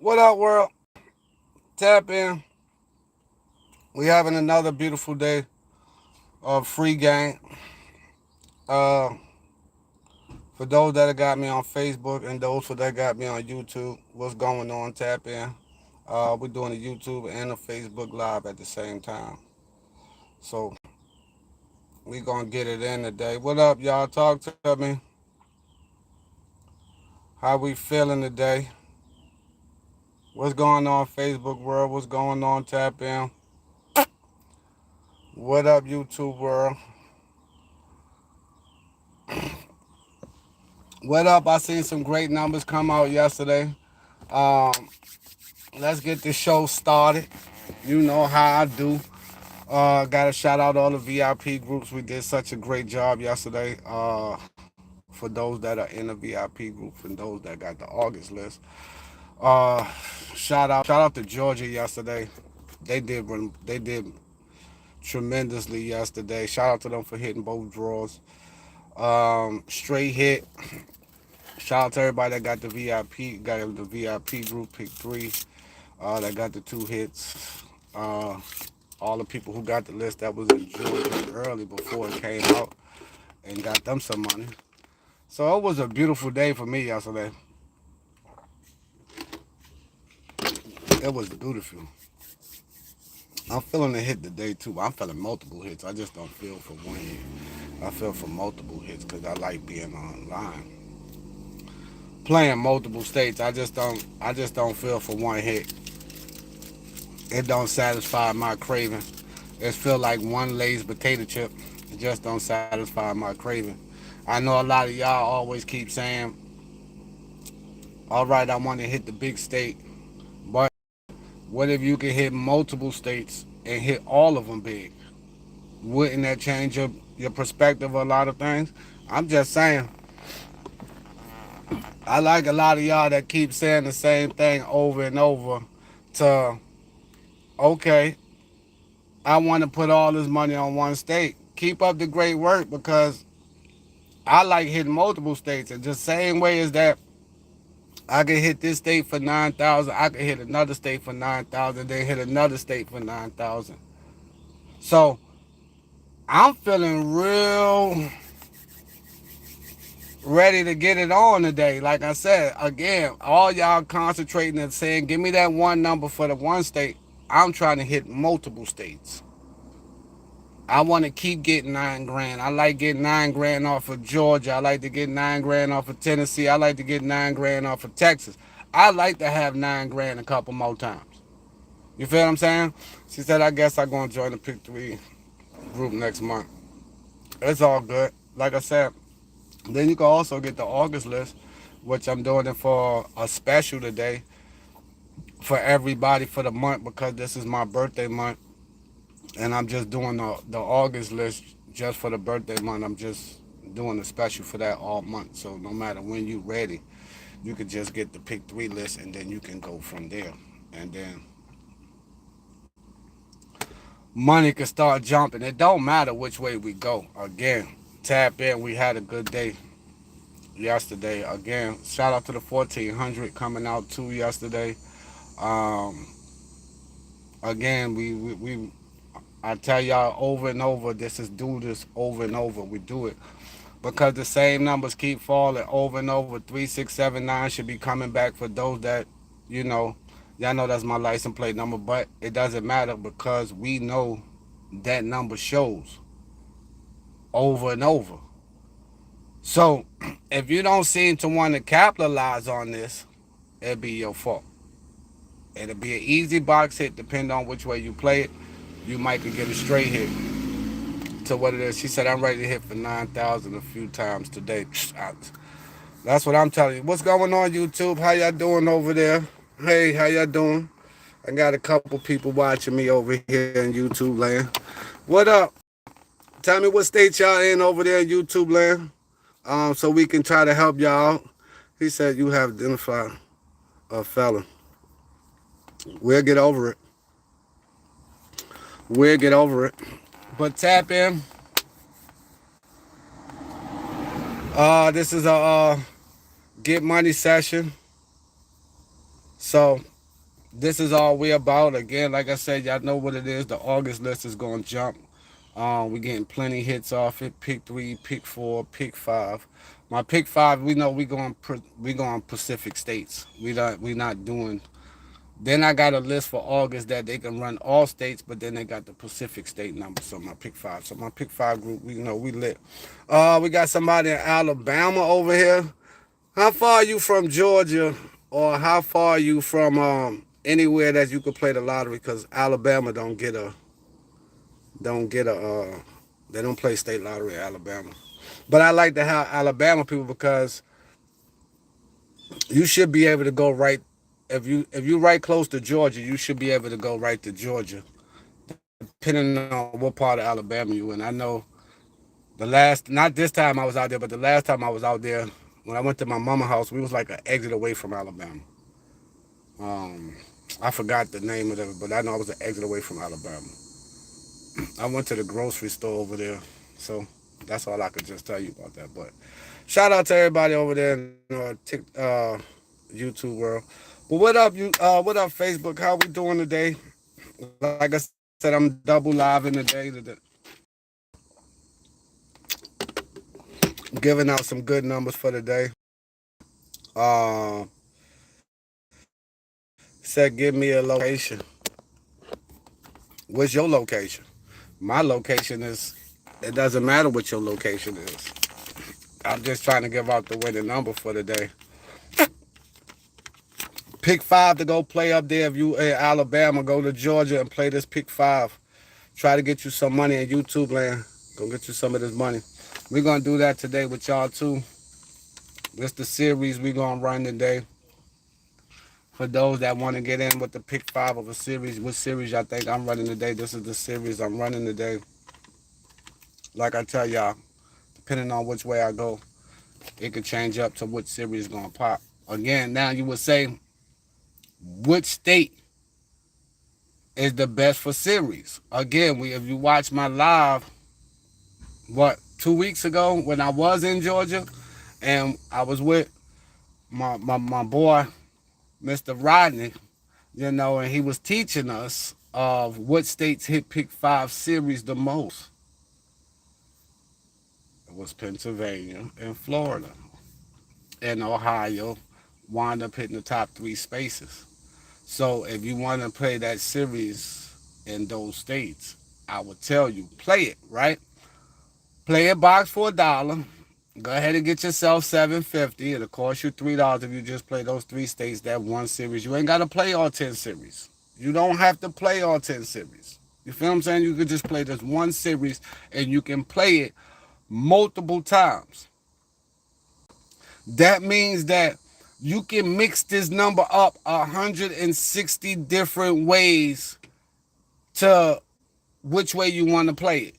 What up, world? Tap in. We having another beautiful day of free game. Uh, for those that got me on Facebook and those that got me on YouTube, what's going on? Tap in. We're doing a YouTube and a Facebook live at the same time. So we gonna get it in today. What up, y'all? Talk to me. How we feeling today? What's going on, Facebook world? What's going on? Tap in. What up, YouTube world? What up? I seen some great numbers come out yesterday. Um, let's get this show started. You know how I do. Got to shout out all the VIP groups. We did such a great job yesterday. For those that are in the VIP groups and those that got the August list. Uh, shout out to Georgia yesterday. They did tremendously yesterday. Shout out to them for hitting both draws. Straight hit. Shout out to everybody that got the VIP group pick three. That got the two hits. All the people who got the list that was in Georgia early before it came out and got them some money. So it was a beautiful day for me yesterday. It was beautiful. I'm feeling a hit today too. I'm feeling multiple hits. I just don't feel for one hit. I feel for multiple hits because I like being online, playing multiple states. I just don't feel for one hit. It don't satisfy my craving. It feel like one Lay's potato chip. It just don't satisfy my craving. I know a lot of y'all always keep saying, all right, I want to hit the big state. But what if you could hit multiple states and hit all of them big? Wouldn't that change your perspective of a lot of things? I'm just saying. I like a lot of y'all that keep saying the same thing over and over to, okay, I want to put all this money on one state. Keep up the great work because I like hitting multiple states. And just same way as that, I can hit this state for 9,000. I can hit another state for 9,000. Then hit another state for 9,000. So I'm feeling real ready to get it on today. Like I said, again, all y'all concentrating and saying, give me that one number for the one state. I'm trying to hit multiple states. I want to keep getting 9 grand. I like getting 9 grand off of Georgia. I like to get 9 grand off of Tennessee. I like to get 9 grand off of Texas. I like to have 9 grand a couple more times. You feel what I'm saying? She said, I guess I'm going to join the Pick 3 group next month. It's all good. Like I said, then you can also get the August list, which I'm doing it for a special today for everybody for the month because this is my birthday month. And I'm just doing the August list just for the birthday month. I'm just doing a special for that all month. So no matter when you're ready, you could just get the pick three list and then you can go from there. And then money can start jumping. It don't matter which way we go. Again, tap in. We had a good day yesterday. Again, shout out to the 1400 coming out too yesterday. Um, again, we I tell y'all over and over, this is do this over and over. We do it because the same numbers keep falling over and over. 3679 should be coming back for those that, you know, y'all know that's my license plate number, but it doesn't matter because we know that number shows over and over. So if you don't seem to want to capitalize on this, it'll be your fault. It'll be an easy box hit depending on which way you play it. You might could get a straight hit to what it is. She said, I'm ready to hit for 9,000 a few times today. That's what I'm telling you. What's going on, YouTube? How y'all doing over there? Hey, how y'all doing? I got a couple people watching me over here in YouTube land. What up? Tell me what state y'all in over there in YouTube land, so we can try to help y'all out. He said you have identified a felon. We'll get over it. We'll get over it. But tap in. This is a get money session. So This is all we about. Again, like I said, y'all know what it is. The August list is gonna jump. We getting plenty hits off it. Pick 3, pick 4, pick 5. My pick 5, we know we going Pacific states. We not doing. Then I got a list for August that they can run all states, but then they got the Pacific state number. So my pick 5. So my pick 5 group, we know we lit. We got somebody in Alabama over here. How far are you from Georgia, or how far are you from anywhere that you could play the lottery? Because Alabama don't get a they don't play state lottery in Alabama. But I like to have Alabama people because you should be able to go right if you right close to Georgia, you should be able to go right to Georgia, depending on what part of Alabama you in. I know not this time I was out there, but the last time I was out there, when I went to my mama house, we was like an exit away from Alabama. Um, I forgot the name of it, but I know I was an exit away from Alabama. I went to the grocery store over there, so that's all I could just tell you about that. But shout out to everybody over there in YouTube world. But what up, you? What up, Facebook? How we doing today? Like I said, I'm double live in the day, giving out some good numbers for the day. Uh, said give me a location. What's your location? My location is. It doesn't matter what your location is. I'm just trying to give out the winning number for the day. Pick 5 to go play up there. If you in Alabama, go to Georgia and play this pick 5. Try to get you some money in YouTube land. Go get you some of this money. We're gonna do that today with y'all too. This the series we gonna run today. For those that want to get in with the pick 5 of a series, what series y'all think I'm running today? This is the series I'm running today. Like I tell y'all, depending on which way I go, it could change up to which series is gonna pop. Again, now you would say, which state is the best for series? Again, if you watch my live, 2 weeks ago when I was in Georgia, and I was with my boy, Mr. Rodney, and he was teaching us of what states hit pick 5 series the most. It was Pennsylvania and Florida, and Ohio wound up hitting the top 3 spaces. So if you want to play that series in those states, I would tell you, play it, right? Play a box for $1. Go ahead and get yourself $7.50. It'll cost you $3 if you just play those 3 states, that one series. You ain't got to play all 10 series. You don't have to play all 10 series. You feel what I'm saying? You could just play this one series and you can play it multiple times. That means that you can mix this number up 160 different ways to which way you want to play it.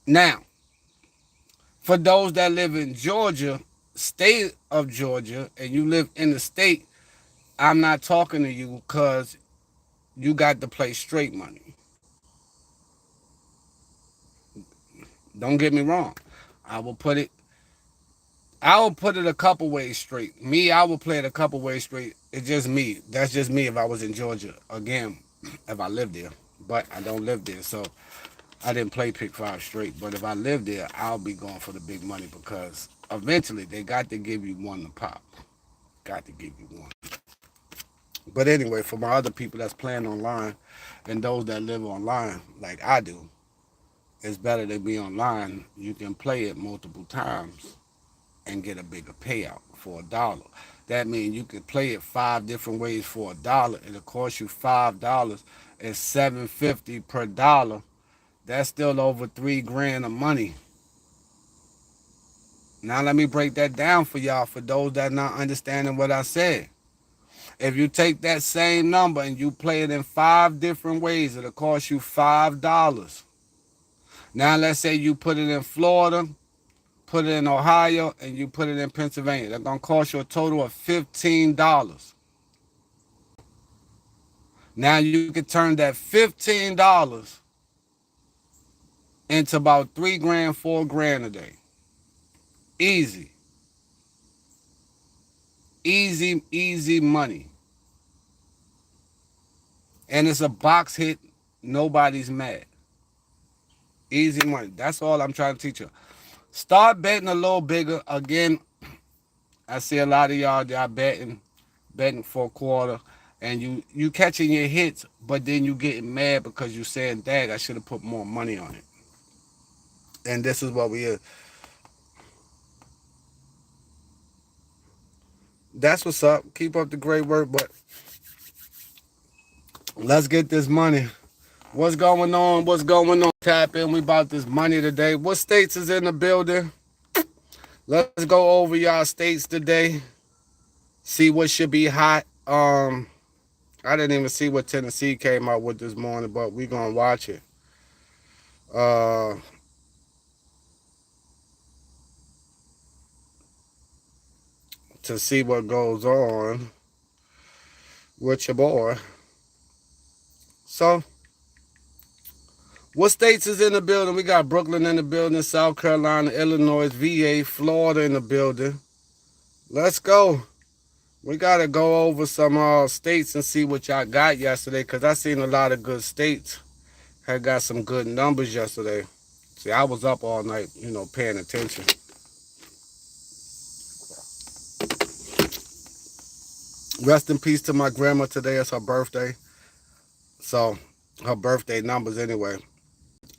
Now, for those that live in Georgia, state of Georgia, and you live in the state, I'm not talking to you because you got to play straight money. Don't get me wrong. I will put it I will put it a couple ways straight. Me, I will play it a couple ways straight. It's just me. That's just me if I was in Georgia. Again, if I lived there. But I don't live there, so I didn't play pick 5 straight. But if I lived there, I'll be going for the big money because eventually they got to give you one to pop. Got to give you one. But anyway, for my other people that's playing online and those that live online like I do, it's better to be online. You can play it multiple times and get a bigger payout for $1. That means you can play it 5 different ways for $1. It'll cost you $5. It's $7.50 per dollar. That's still over $3 grand of money. Now let me break that down for y'all for those that not understanding what I said. If you take that same number and you play it in 5 different ways, it'll cost you $5. Now let's say you put it in Florida, put it in Ohio, and you put it in Pennsylvania. They're going to cost you a total of $15. Now you can turn that $15 into about $3 grand, $4 grand a day. Easy. Easy, easy money. and it's a box hit, nobody's mad. Easy money. That's all I'm trying to teach you. Start betting a little bigger. Again, I see a lot of y'all betting for a quarter, and you catching your hits, but then you getting mad because you saying, "Dad, I should have put more money on it." And this is what we is. That's what's up. Keep up the great work, but let's get this money. What's going on? What's going on? Tap in. We about this money today. What states is in the building? Let's go over y'all states today. See what should be hot. I didn't even see what Tennessee came out with this morning, but we gonna watch it. Uh, to see what goes on with your boy. So, what states is in the building? We got Brooklyn in the building, South Carolina, Illinois, VA, Florida in the building. Let's go. We gotta go over some states and see what y'all got yesterday, cause I seen a lot of good states had got some good numbers yesterday. See, I was up all night, paying attention. Rest in peace to my grandma today. It's her birthday. So, her birthday numbers anyway.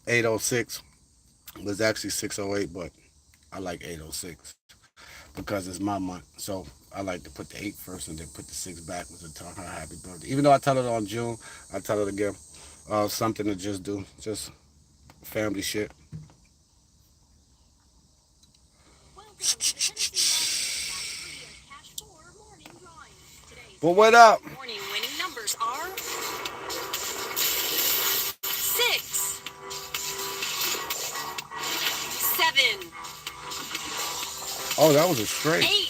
806 was actually 608, but I like 806 because it's my month. So, I like to put the 8 first and then put the 6 backwards and tell her happy birthday. Even though I tell it on June, I tell it again. Something to just do. Just family shit. But what up? Morning winning numbers are 6, 7. Oh, that was a straight. 8.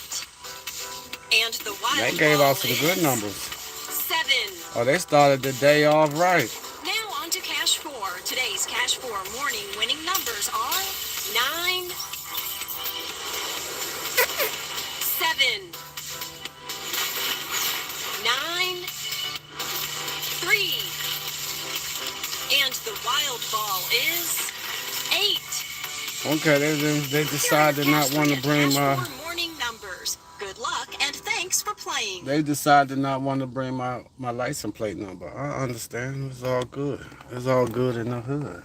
And the wild They gave out some good numbers. 7. Oh, they started the day off right. Now on to Cash 4. Today's Cash 4 morning winning numbers are 9, 7, 9, 3. And the wild ball is 8. Okay, they decided not want to bring my. Morning numbers. Good luck and thanks for playing. They decided not want to bring my license plate number. I understand. It's all good. It's all good in the hood.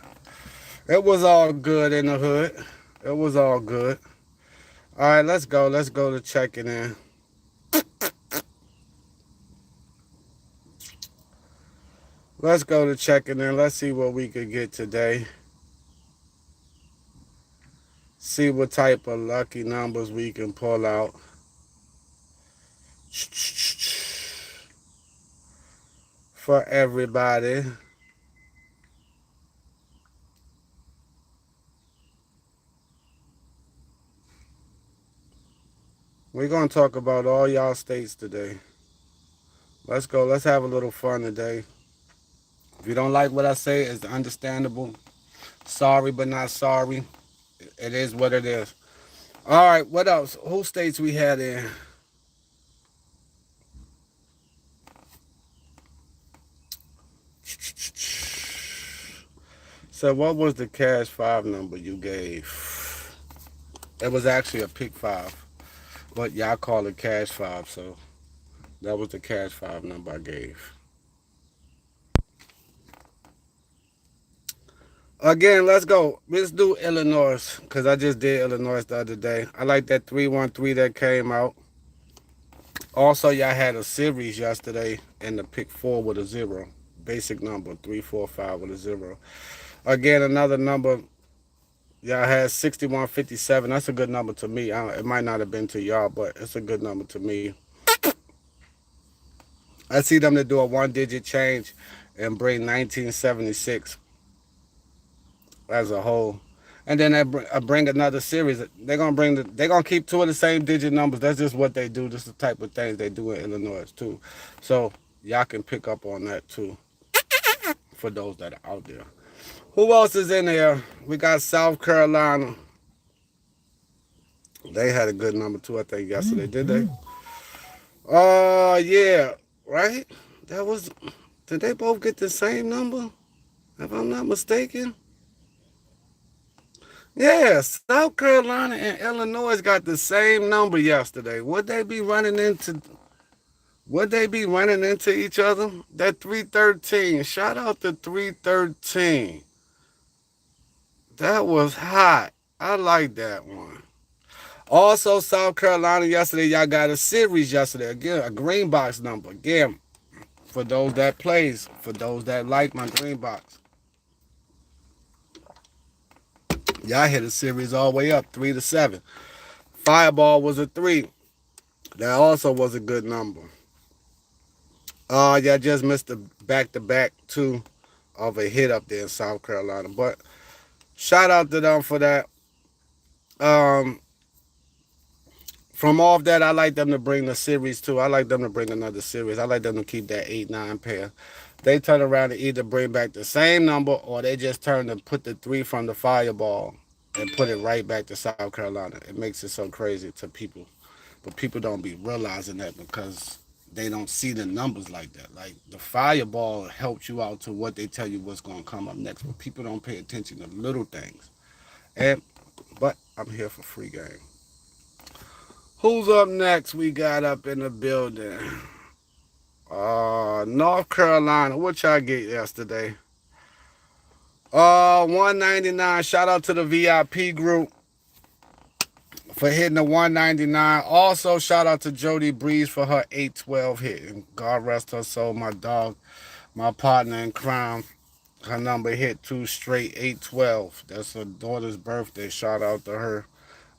It was all good in the hood. It was all good. All right, let's go. Let's go to checking in. Let's go to checking in. Let's see what we could get today. See what type of lucky numbers we can pull out. For everybody. We're going to talk about all y'all states today. Let's go. Let's have a little fun today. If you don't like what I say, it's understandable. Sorry, but not sorry. It is what it is. All right, what else? Who states we had in? So what was the cash 5 number you gave? It was actually a pick 5. But y'all call it cash 5, so that was the cash 5 number I gave. Again, let's go. Let's do Illinois, because I just did Illinois the other day. I like that 313 that came out. Also, y'all had a series yesterday and the pick 4 with a 0. Basic number, 345 with a 0. Again, another number, y'all had 6157. That's a good number to me. It might not have been to y'all, but it's a good number to me. I see them to do a 1-digit change and bring 1976 as a whole. And then I bring another series. They're gonna keep 2 of the same digit numbers. That's just what they do. This is the type of things they do in Illinois too. So y'all can pick up on that too. For those that are out there. Who else is in there? We got South Carolina. They had a good number too, I think, yesterday, did they? Yeah, right? That was Did they both get the same number? If I'm not mistaken. Yeah, South Carolina and Illinois got the same number yesterday. Would they be running into each other? That 313. Shout out to 313. That was hot. I like that one. Also, South Carolina yesterday, y'all got a series yesterday. Again, a green box number. Again, for those that plays, for those that like my green box. Y'all hit a series all the way up, 3-7. Fireball was a 3. That also was a good number. Y'all just missed the back-to-back 2 of a hit up there in South Carolina. But shout out to them for that. Um, from off that, I like them to bring the series too. I like them to bring another series. I like them to keep that 8-9 pair. They turn around and either bring back the same number or they just turn and put the 3 from the Fireball and put it right back to South Carolina. It makes it so crazy to people. But people don't be realizing that because they don't see the numbers like that. Like the Fireball helps you out to what they tell you what's going to come up next. But people don't pay attention to little things. But I'm here for free game. Who's up next? We got up in the building. North Carolina. What y'all get yesterday? 199. Shout out to the VIP group for hitting the 199. Also, shout out to Jody Breeze for her 812 hit. And God rest her soul, my dog, my partner in crime. Her number hit 2 straight 812. That's her daughter's birthday. Shout out to her.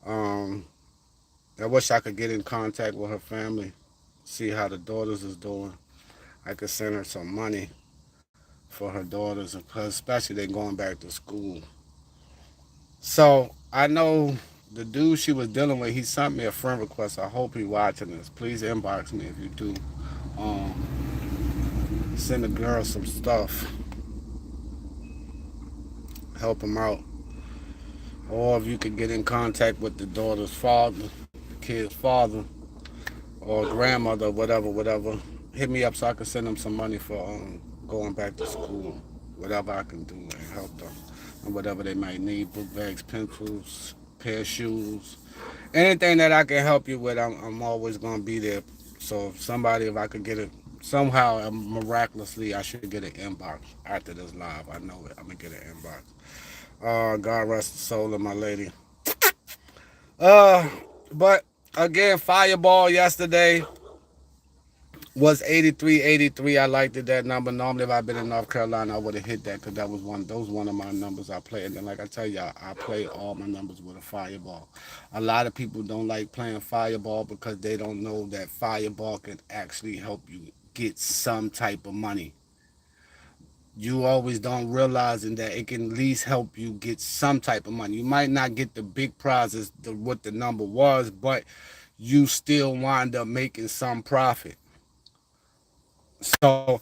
I wish I could get in contact with her family, see how the daughters is doing. I could send her some money for her daughters, especially they going back to school. So I know the dude she was dealing with, he sent me a friend request. I hope he watching this. Please inbox me if you do. Send the girl some stuff. Help him out. Or if you could get in contact with the daughter's father, the kid's father, or grandmother, whatever. Hit me up so I can send them some money for going back to school. Whatever I can do and help them. And whatever they might need, book bags, pencils, pair of shoes. Anything that I can help you with, I'm always going to be there. So if I could get it, somehow, miraculously, I should get an inbox after this live. I know it. I'm going to get an inbox. God rest the soul of my lady. But again, Fireball yesterday was 83. I liked it, that number. Normally, if I'd been in North Carolina, I would have hit that because that was one of my numbers I played. And like I tell y'all, I play all my numbers with a Fireball. A lot of people don't like playing Fireball because they don't know that Fireball can actually help you get some type of money. You always don't realizing that it can at least help you get some type of money. You might not get the big prizes, what the number was, but you still wind up making some profit. So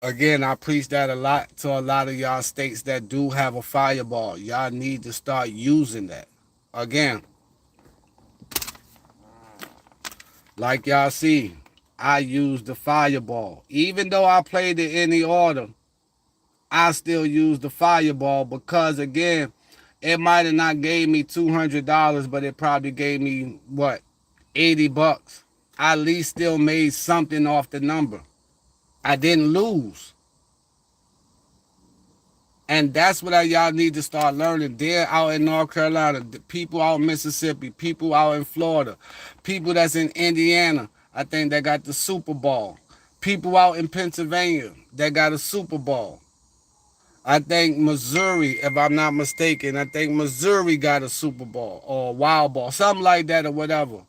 again, I preach that a lot to a lot of y'all states that do have a Fireball. Y'all need to start using that. Again, like y'all see, I use the Fireball. Even though I played it in the order, I still use the Fireball because again, it might have not gave me $200, but it probably gave me what, $80. I at least still made something off the number. I didn't lose. And that's what y'all need to start learning. They're out in North Carolina, the people out in Mississippi, people out in Florida, people that's in Indiana, I think they got the Super Bowl. People out in Pennsylvania, they got a Super Bowl. I think Missouri, if I'm not mistaken, I think Missouri got a Super Bowl or a Wild Ball, something like that or whatever.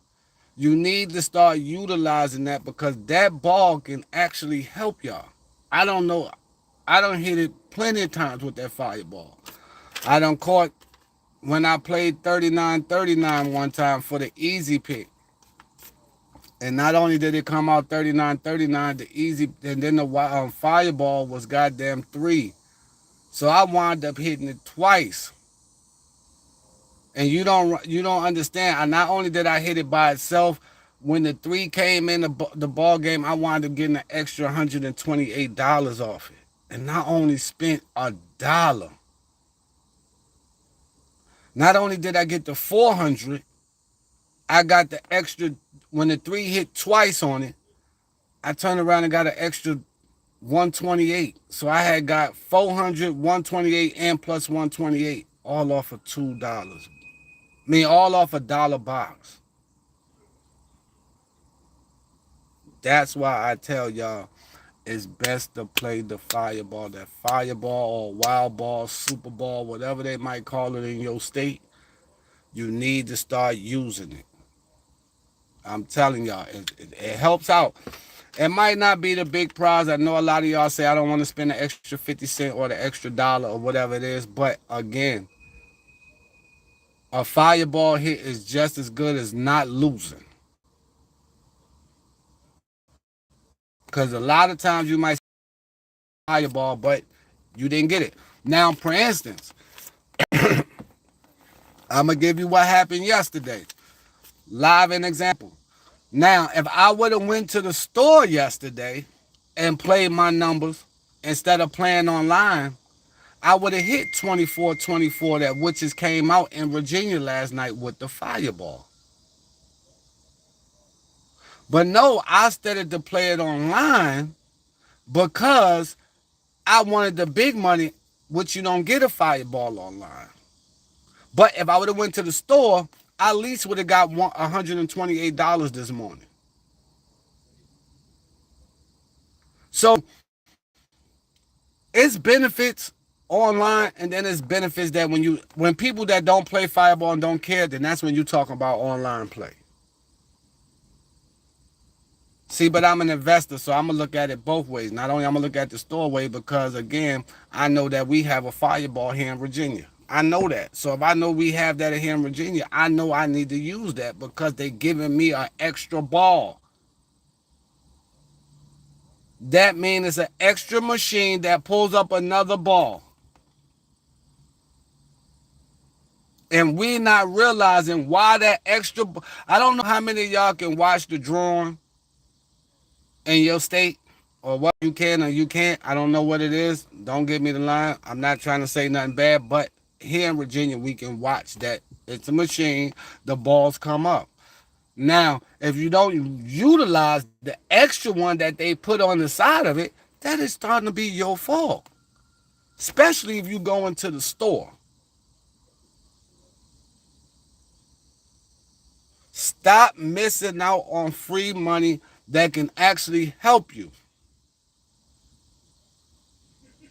You need to start utilizing that because that ball can actually help y'all. I don't know. I done hit it plenty of times with that Fireball. I done caught when I played 39-39 one time for the easy pick. And not only did it come out 39-39, the easy, and then the Fireball was goddamn 3. So I wound up hitting it twice. And you don't understand. Not only did I hit it by itself, when the 3 came in the ball game, I wound up getting an extra $128 off it. And not only spent $1. Not only did I get the 400, I got the extra, when the 3 hit twice on it, I turned around and got an extra 128. So I had got 400, 128, and plus 128, all off of $2. I mean, all off a $1 box. That's why I tell y'all, it's best to play the fireball. That fireball or wild ball, super ball, whatever they might call it in your state, you need to start using it. I'm telling y'all, it helps out. It might not be the big prize. I know a lot of y'all say, I don't want to spend the extra 50 cents or the extra $1 or whatever it is. But again, a fireball hit is just as good as not losing. Because a lot of times you might fireball, but you didn't get it. Now, for instance, I'm going to give you what happened yesterday. Live an example. Now, if I would have went to the store yesterday and played my numbers instead of playing online, I would have hit 24-24 that witches came out in Virginia last night with the fireball. But no, I started to play it online because I wanted the big money, which you don't get a fireball online. But if I would have went to the store, I at least would have got $128 this morning. So it's benefits online, and then it's benefits that when people that don't play fireball and don't care, then that's when you talk about online play. See, but I'm an investor, so I'm going to look at it both ways. Not only I'm going to look at the store way, because, again, I know that we have a fireball here in Virginia. I know that. So if I know we have that here in Virginia, I know I need to use that because they're giving me an extra ball. That means it's an extra machine that pulls up another ball. And we not realizing why that extra... I don't know how many of y'all can watch the drawing in your state, or what you can or you can't. I don't know what it is. Don't give me the line. I'm not trying to say nothing bad, but here in Virginia, we can watch that. It's a machine. The balls come up. Now, if you don't utilize the extra one that they put on the side of it, that is starting to be your fault. Especially if you go into the store. Stop missing out on free money that can actually help you.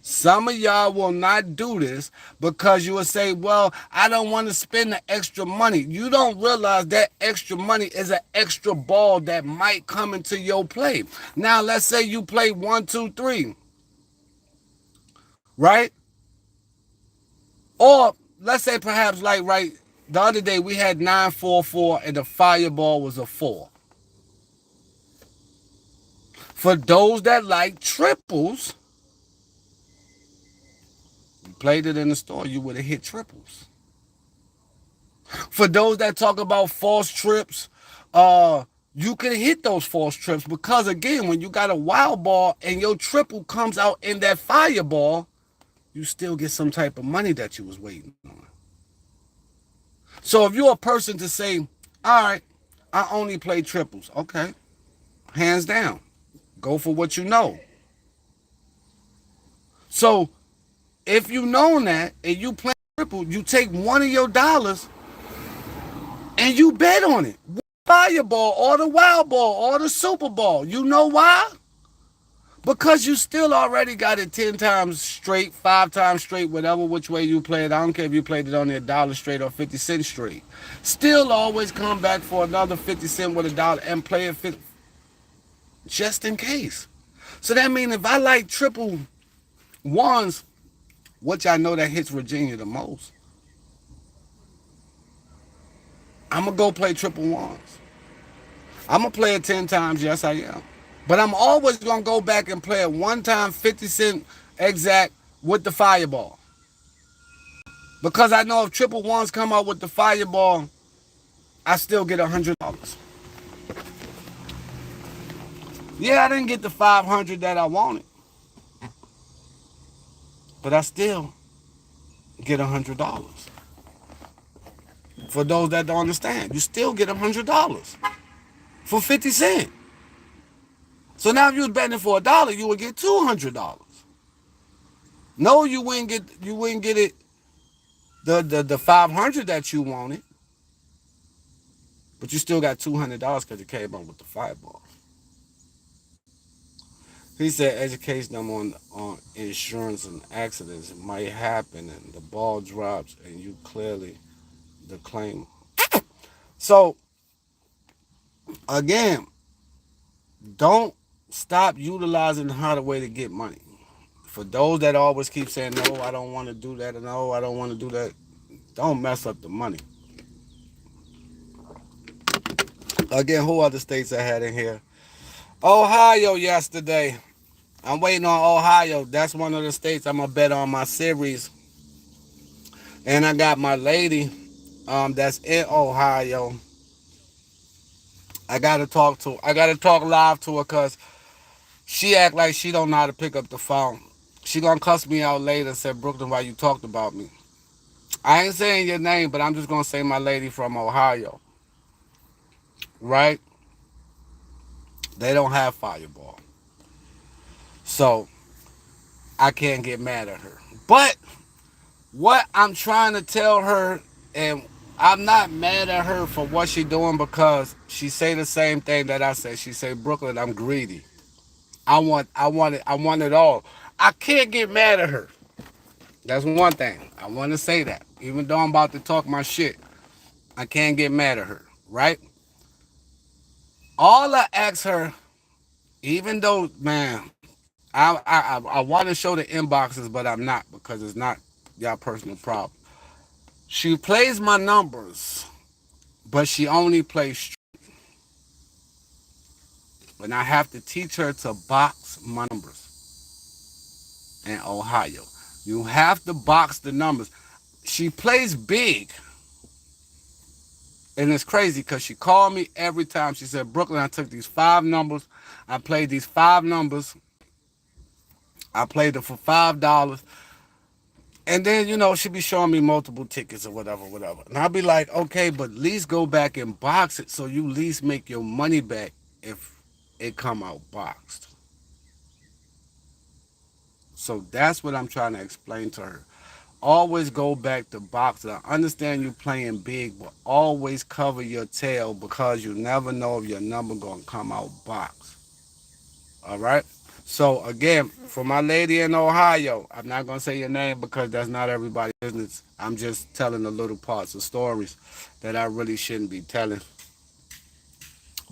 Some of y'all will not do this because you will say, well, I don't want to spend the extra money. You don't realize that extra money is an extra ball that might come into your play. Now, let's say you play 1, 2, 3, right? Or let's say perhaps like the other day we had 9, 4, 4 and the fireball was a 4. For those that like triples, you played it in the store, you would have hit triples. For those that talk about false trips, you can hit those false trips because, again, when you got a wild ball and your triple comes out in that fireball, you still get some type of money that you was waiting on. So if you're a person to say, all right, I only play triples, okay, hands down, go for what you know. So if you know that and you play triple, you take one of your dollars and you bet on it. Fireball or the wild ball or the super ball. You know why? Because you still already got it 10 times straight, 5 times straight, whatever which way you play it. I don't care if you played it on the $1 straight or 50 cents straight. Still always come back for another 50 cents with $1 and play it 50, just in case. So that means if I like triple ones, which I know that hits Virginia the most, I'm going to go play triple ones. I'm going to play it 10 times, yes I am. But I'm always going to go back and play it one time 50 cent exact with the fireball. Because I know if triple ones come out with the fireball, I still get $100. Yeah, I didn't get the 500 that I wanted, but I still get $100. For those that don't understand, you still get $100 for 50 cents. So now if you was betting for $1, you would get $200. No, you wouldn't get it the 500 that you wanted, but you still got $200 because it came on with the fireball. He said education them on insurance and accidents. It might happen and the ball drops and you clearly the claim. So again, don't stop utilizing her the way to get money. For those that always keep saying no, I don't want to do that, and no, I don't want to do that, don't mess up the money. Again, who other states I had in here? Ohio yesterday. I'm waiting on Ohio. That's one of the states I'm gonna bet on my series. And I got my lady that's in Ohio. I gotta talk live to her because she act like she don't know how to pick up the phone. She gonna cuss me out later and say, Brooklyn, why you talked about me? I ain't saying your name, but I'm just gonna say my lady from Ohio, right? They don't have Fireball. So I can't get mad at her. But what I'm trying to tell her, and I'm not mad at her for what she doing because she say the same thing that I say. She say, Brooklyn, I'm greedy. I want it all. I can't get mad at her. That's one thing. I want to say that. Even though I'm about to talk my shit, I can't get mad at her, right? All I ask her, even though, man, I want to show the inboxes, but I'm not because it's not y'all personal problem. She plays my numbers, but she only plays. And I have to teach her to box my numbers in Ohio. You have to box the numbers. She plays big, and it's crazy because she called me every time. She said, Brooklyn, I took these 5 numbers. I played these 5 numbers. I played it for $5. And then, she be showing me multiple tickets or whatever, whatever. And I'll be like, okay, but at least go back and box it so you at least make your money back if it come out boxed. So that's what I'm trying to explain to her. Always go back to boxing. I understand you playing big, but always cover your tail because you never know if your number gonna come out boxed. All right. So again, for my lady in Ohio, I'm not gonna say your name because that's not everybody's business. I'm just telling the little parts of stories that I really shouldn't be telling.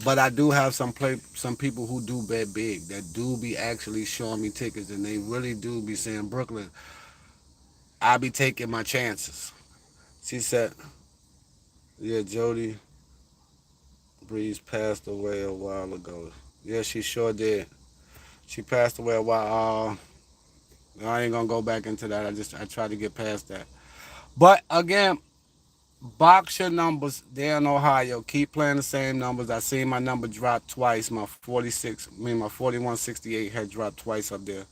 But I do have some people who do bet big that do be actually showing me tickets, and they really do be saying, Brooklyn, I be taking my chances. She said, yeah, Jody Breeze passed away a while ago. Yeah, she sure did. She passed away a while. I ain't gonna go back into that. I try to get past that. But again, box your numbers there in Ohio. Keep playing the same numbers. I seen my number drop twice. My 4168 had dropped twice up there.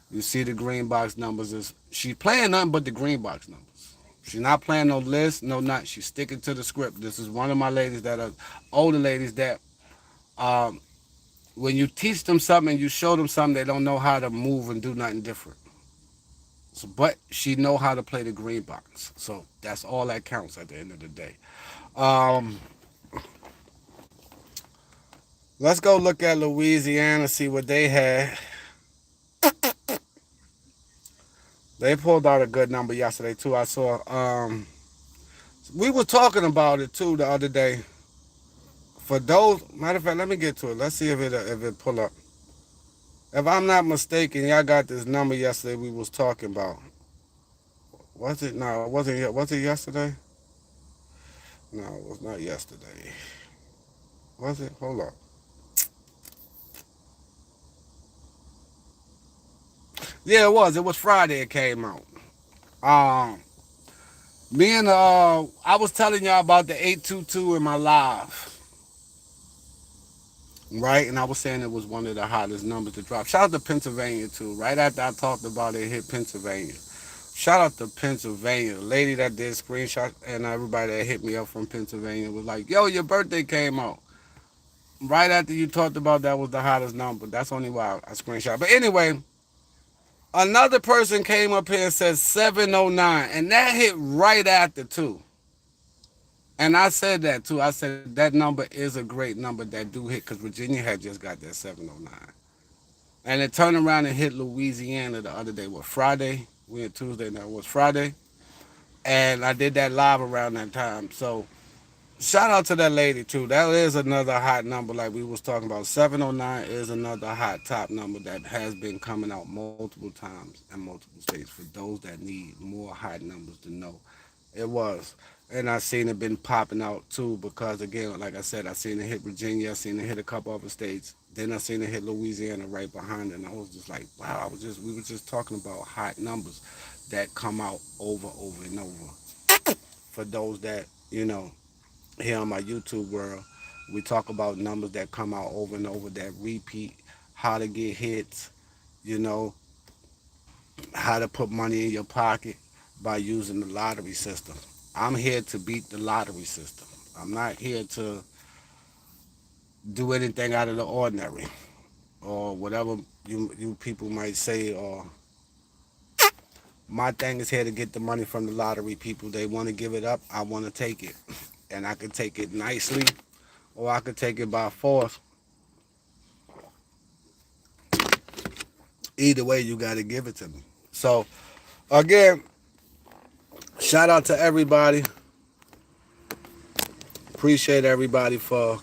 You see the green box numbers is she playing nothing but the green box numbers. She's not playing no list, no nothing. She's sticking to the script. This is one of my ladies that are older ladies that um, when you teach them something and you show them something, they don't know how to move and do nothing different. So, but she know how to play the green box. So that's all that counts at the end of the day. Um, let's go look at Louisiana, see what they had. They pulled out a good number yesterday too. I saw. We were talking about it too the other day. For those, matter of fact, let me get to it. Let's see if it pull up. If I'm not mistaken, y'all got this number yesterday we was talking about. Was it? No, it wasn't. Was it yesterday? No, it was not yesterday. Was it? Hold up. Yeah, it was. It was Friday. It came out. Um, I was telling y'all about the 822 in my live. right? And I was saying it was one of the hottest numbers to drop. Shout out to Pennsylvania too. Right after I talked about it, hit Pennsylvania. Shout out to Pennsylvania. The lady that did screenshot and everybody that hit me up from Pennsylvania was like, yo, your birthday came out. Right after you talked about that was the hottest number. That's only why I screenshot. But anyway, another person came up here and said 709. And that hit right after too. And I said that too. I said that number is a great number that do hit because Virginia had just got that 709. And it turned around and hit Louisiana the other day. What, Friday? We had Tuesday now. It was Friday. And I did that live around that time. So shout out to that lady too. That is another hot number like we was talking about. 709 is another hot top number that has been coming out multiple times in multiple states for those that need more hot numbers to know. It was. And I seen it been popping out too because again, like I said, I seen it hit Virginia, I seen it hit a couple other states. Then I seen it hit Louisiana right behind it. And I was just like, wow, we were just talking about hot numbers that come out over and over. For those that, here on my YouTube world, we talk about numbers that come out over and over that repeat, how to get hits, you know, how to put money in your pocket by using the lottery system. I'm here to beat the lottery system. I'm not here to do anything out of the ordinary or whatever you people might say. Or my thing is here to get the money from the lottery people. They want to give it up. I want to take it, and I can take it nicely, or I could take it by force. Either way, you got to give it to me. So again, shout out to everybody. Appreciate everybody for